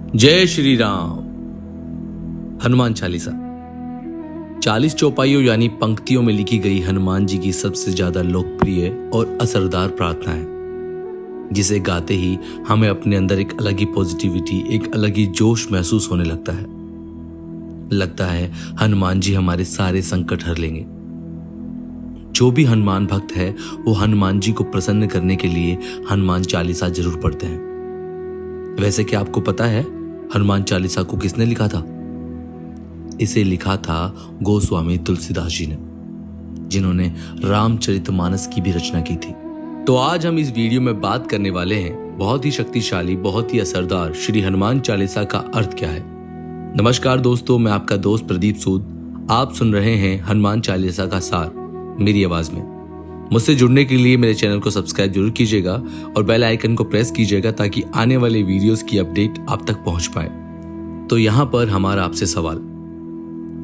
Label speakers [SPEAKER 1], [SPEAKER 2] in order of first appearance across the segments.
[SPEAKER 1] जय श्री राम। हनुमान चालीसा 40 चौपाइयों यानी पंक्तियों में लिखी गई हनुमान जी की सबसे ज्यादा लोकप्रिय और असरदार प्रार्थना है, जिसे गाते ही हमें अपने अंदर एक अलग ही पॉजिटिविटी, एक अलग ही जोश महसूस होने लगता है हनुमान जी हमारे सारे संकट हर लेंगे। जो भी हनुमान भक्त है वो हनुमान जी को प्रसन्न करने के लिए हनुमान चालीसा जरूर पढ़ते हैं। वैसे क्या आपको पता है हनुमान चालीसा को किसने लिखा था? इसे लिखा था गोस्वामी तुलसीदास जी ने, जिन्होंने रामचरितमानस की भी रचना की थी। तो आज हम इस वीडियो में बात करने वाले हैं बहुत ही शक्तिशाली, बहुत ही असरदार श्री हनुमान चालीसा का अर्थ क्या है। नमस्कार दोस्तों, मैं आपका दोस्त प्रदीप सूद। आप सुन रहे हैं हनुमान चालीसा का सार मेरी आवाज में। मुझसे जुड़ने के लिए मेरे चैनल को सब्सक्राइब जरूर कीजिएगा और बेल आइकन को प्रेस कीजिएगा ताकि आने वाले वीडियोस की अपडेट आप तक पहुंच पाए। तो यहाँ पर हमारा आपसे सवाल,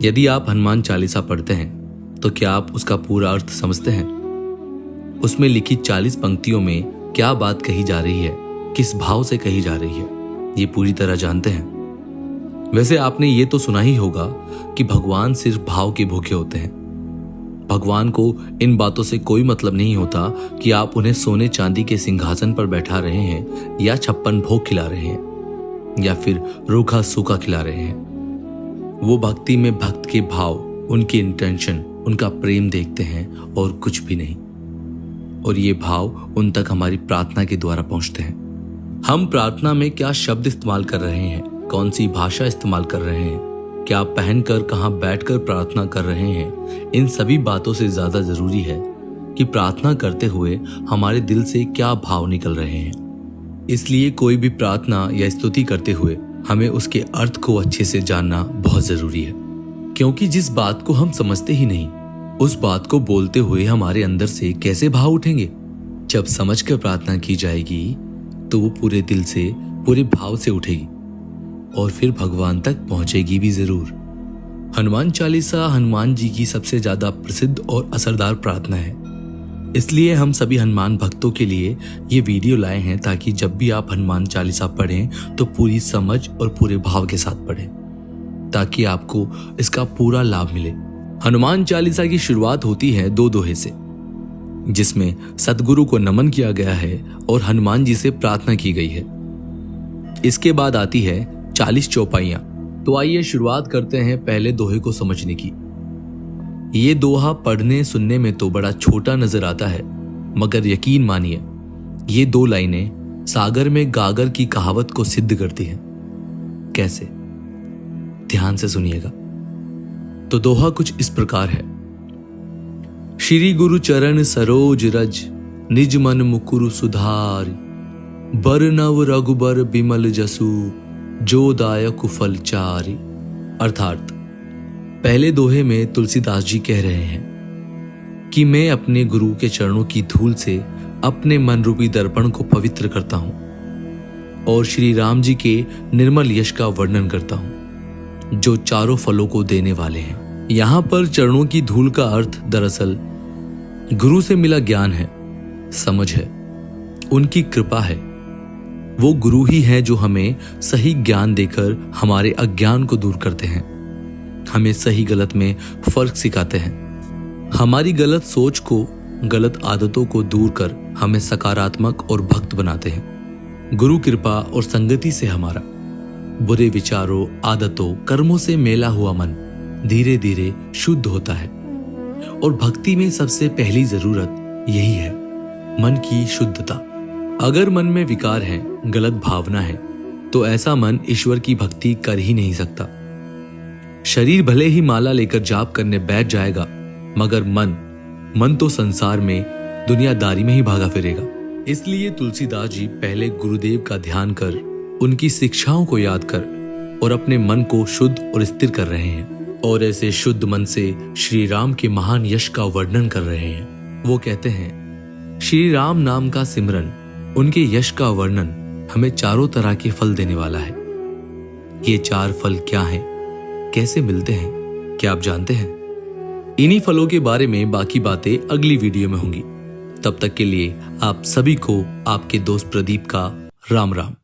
[SPEAKER 1] यदि आप हनुमान चालीसा पढ़ते हैं तो क्या आप उसका पूरा अर्थ समझते हैं? उसमें लिखी 40 पंक्तियों में क्या बात कही जा रही है, किस भाव से कही जा रही है, ये पूरी तरह जानते हैं। वैसे आपने ये तो सुना ही होगा कि भगवान सिर्फ भाव के भूखे होते हैं। भगवान को इन बातों से कोई मतलब नहीं होता कि आप उन्हें सोने चांदी के सिंहासन पर बैठा रहे हैं या 56 भोग खिला रहे हैं या फिर रूखा सूखा खिला रहे हैं। वो भक्ति में भक्त के भाव, उनकी इंटेंशन, उनका प्रेम देखते हैं और कुछ भी नहीं। और ये भाव उन तक हमारी प्रार्थना के द्वारा पहुंचते हैं। हम प्रार्थना में क्या शब्द इस्तेमाल कर रहे हैं, कौन सी भाषा इस्तेमाल कर रहे हैं, क्या पहनकर कहां बैठकर प्रार्थना कर रहे हैं, इन सभी बातों से ज्यादा जरूरी है कि प्रार्थना करते हुए हमारे दिल से क्या भाव निकल रहे हैं। इसलिए कोई भी प्रार्थना या स्तुति करते हुए हमें उसके अर्थ को अच्छे से जानना बहुत जरूरी है, क्योंकि जिस बात को हम समझते ही नहीं, उस बात को बोलते हुए हमारे अंदर से कैसे भाव उठेंगे। जब समझकर प्रार्थना की जाएगी तो वो पूरे दिल से, पूरे भाव से उठेगी और फिर भगवान तक पहुंचेगी भी जरूर। हनुमान चालीसा हनुमान जी की सबसे ज्यादा प्रसिद्ध और असरदार प्रार्थना है। इसलिए हम सभी हनुमान भक्तों के लिए ये वीडियो लाए हैं ताकि जब भी आप हनुमान चालीसा पढ़ें तो पूरी समझ और पूरे भाव के साथ पढ़ें, ताकि आपको इसका पूरा लाभ मिले। हनुमान चालीसा की शुरुआत होती है 2 दोहे से, जिसमें सतगुरु को नमन किया गया है और हनुमान जी से प्रार्थना की गई है। इसके बाद आती है 40 चौपाइयां। तो आइए शुरुआत करते हैं पहले दोहे को समझने की। ये दोहा पढ़ने सुनने में तो बड़ा छोटा नजर आता है, मगर यकीन मानिए ये 2 लाइनें सागर में गागर की कहावत को सिद्ध करती हैं। कैसे? ध्यान से सुनिएगा। तो दोहा कुछ इस प्रकार है। श्री गुरु चरण सरोज रज, निज मन मुकुरु सुधारी, बर नव रघुबर बिमल जसु, जो दायक फल चारी। अर्थात पहले दोहे में तुलसीदास जी कह रहे हैं कि मैं अपने गुरु के चरणों की धूल से अपने मन रूपी दर्पण को पवित्र करता हूं और श्री राम जी के निर्मल यश का वर्णन करता हूं, जो चारों फलों को देने वाले हैं। यहां पर चरणों की धूल का अर्थ दरअसल गुरु से मिला ज्ञान है, समझ है, उनकी कृपा है। वो गुरु ही है जो हमें सही ज्ञान देकर हमारे अज्ञान को दूर करते हैं, हमें सही गलत में फर्क सिखाते हैं, हमारी गलत सोच को, गलत आदतों को दूर कर हमें सकारात्मक और भक्त बनाते हैं। गुरु कृपा और संगति से हमारा बुरे विचारों, आदतों, कर्मों से मेला हुआ मन धीरे धीरे शुद्ध होता है। और भक्ति में सबसे पहली जरूरत यही है, मन की शुद्धता। अगर मन में विकार है, गलत भावना है, तो ऐसा मन ईश्वर की भक्ति कर ही नहीं सकता। शरीर भले ही माला लेकर जाप करने बैठ जाएगा, मगर मन तो संसार में दुनियादारी में ही भागा फिरेगा। इसलिए तुलसीदास जी पहले गुरुदेव का ध्यान कर, उनकी शिक्षाओं को याद कर और अपने मन को शुद्ध और स्थिर कर रहे हैं, और ऐसे शुद्ध मन से श्री राम के महान यश का वर्णन कर रहे हैं। वो कहते हैं, श्री राम नाम का सिमरन, उनके यश का वर्णन हमें चारों तरह के फल देने वाला है। ये 4 फल क्या हैं, कैसे मिलते हैं, क्या आप जानते हैं? इन्हीं फलों के बारे में बाकी बातें अगली वीडियो में होंगी। तब तक के लिए आप सभी को आपके दोस्त प्रदीप का राम राम।